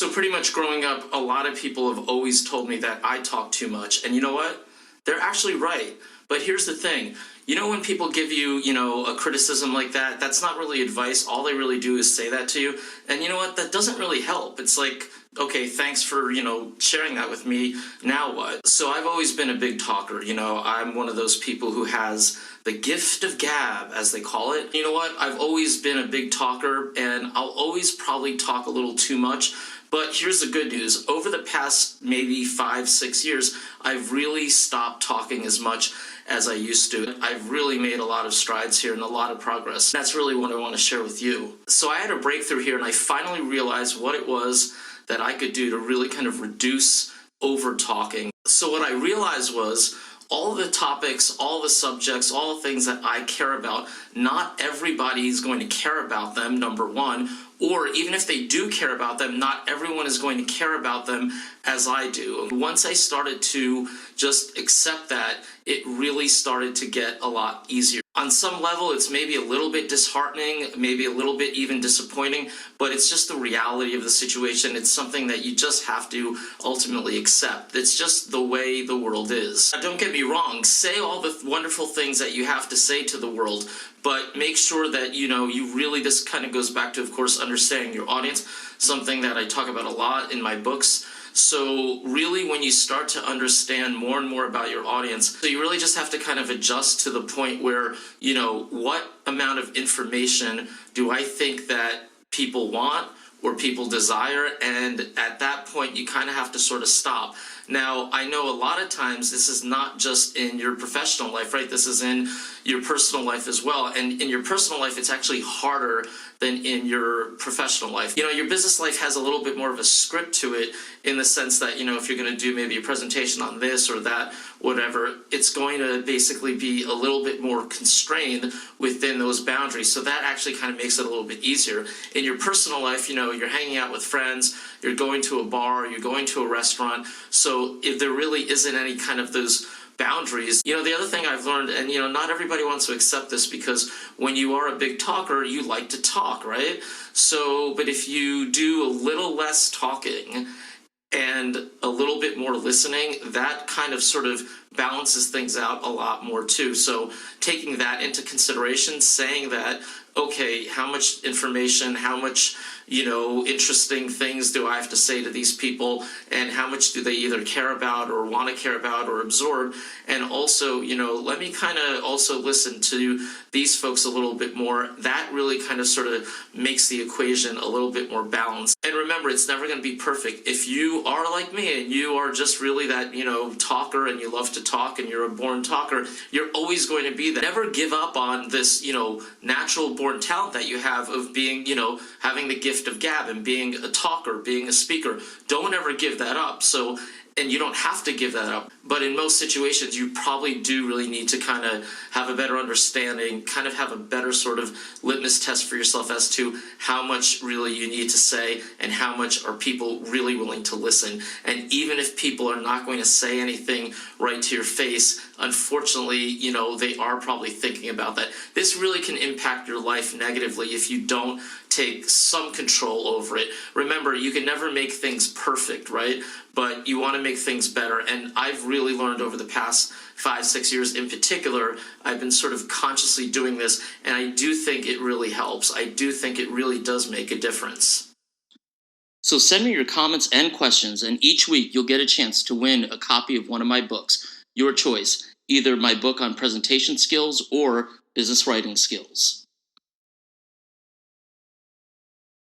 So pretty much growing up, a lot of people have always told me that I talk too much. And you know what? They're actually right. But here's the thing. You know, when people give you, a criticism like that, that's not really advice. All they really do is say that to you. And you know what? That doesn't really help. It's like, okay, thanks for, sharing that with me. Now what? So I've always been a big talker. I'm one of those people who has the gift of gab, as they call it. You know what? I've always been a big talker, and I'll always probably talk a little too much. But here's the good news. Over the past maybe 5-6 years, I've really stopped talking as much as I used to. I've really made a lot of strides here and a lot of progress. That's really what I want to share with you. So I had a breakthrough here, and I finally realized what it was that I could do to really kind of reduce over talking. So what I realized was all the topics, all the subjects, all the things that I care about, not everybody is going to care about them, number one, or even if they do care about them, not everyone is going to care about them as I do. Once I started to just accept that, it really started to get a lot easier. On some level, it's maybe a little bit disheartening, maybe a little bit even disappointing, but it's just the reality of the situation. It's something that you just have to ultimately accept. It's just the way the world is. Now, don't get me wrong, say all the wonderful things that you have to say to the world, but make sure that, you really, this kind of goes back to, of course, understanding your audience, something that I talk about a lot in my books. So really, when you start to understand more and more about your audience, so you really just have to kind of adjust to the point where, what amount of information do I think that people want or people desire? And at that point, you kind of have to sort of stop. Now, I know a lot of times this is not just in your professional life, right? This is in your personal life as well. And in your personal life, it's actually harder than in your professional life. Your business life has a little bit more of a script to it in the sense that, if you're going to do maybe a presentation on this or that, whatever, it's going to basically be a little bit more constrained within those boundaries. So that actually kind of makes it a little bit easier. In your personal life, you're hanging out with friends, you're going to a bar, you're going to a restaurant. So if there really isn't any kind of those boundaries. The other thing I've learned, and not everybody wants to accept this, because when you are a big talker, you like to talk, right? So, but if you do a little less talking and a little bit more listening, that kind of sort of balances things out a lot more too. So taking that into consideration, saying that, okay, how much information, how much, interesting things do I have to say to these people, and how much do they either care about or want to care about or absorb? And also, let me kind of also listen to these folks a little bit more. That really kind of sort of makes the equation a little bit more balanced. And remember, it's never going to be perfect. If you are like me and you are just really that, talker, and you love to talk and you're a born talker, you're always going to be that. Never give up on this, natural born talent that you have of being, having the gift of gab and being a talker, being a speaker. Don't ever give that up. So, and you don't have to give that up, but in most situations, you probably do really need to kind of have a better understanding, kind of have a better sort of litmus test for yourself as to how much really you need to say and how much are people really willing to listen. And even if people are not going to say anything right to your face, unfortunately, they are probably thinking about that. This really can impact your life negatively if you don't take some control over it. Remember, you can never make things perfect, right? But you want to make things better. And I've really learned over the past 5-6 years in particular, I've been sort of consciously doing this, and I do think it really helps. I do think it really does make a difference. So send me your comments and questions, and each week you'll get a chance to win a copy of one of my books. Your choice, either my book on presentation skills or business writing skills.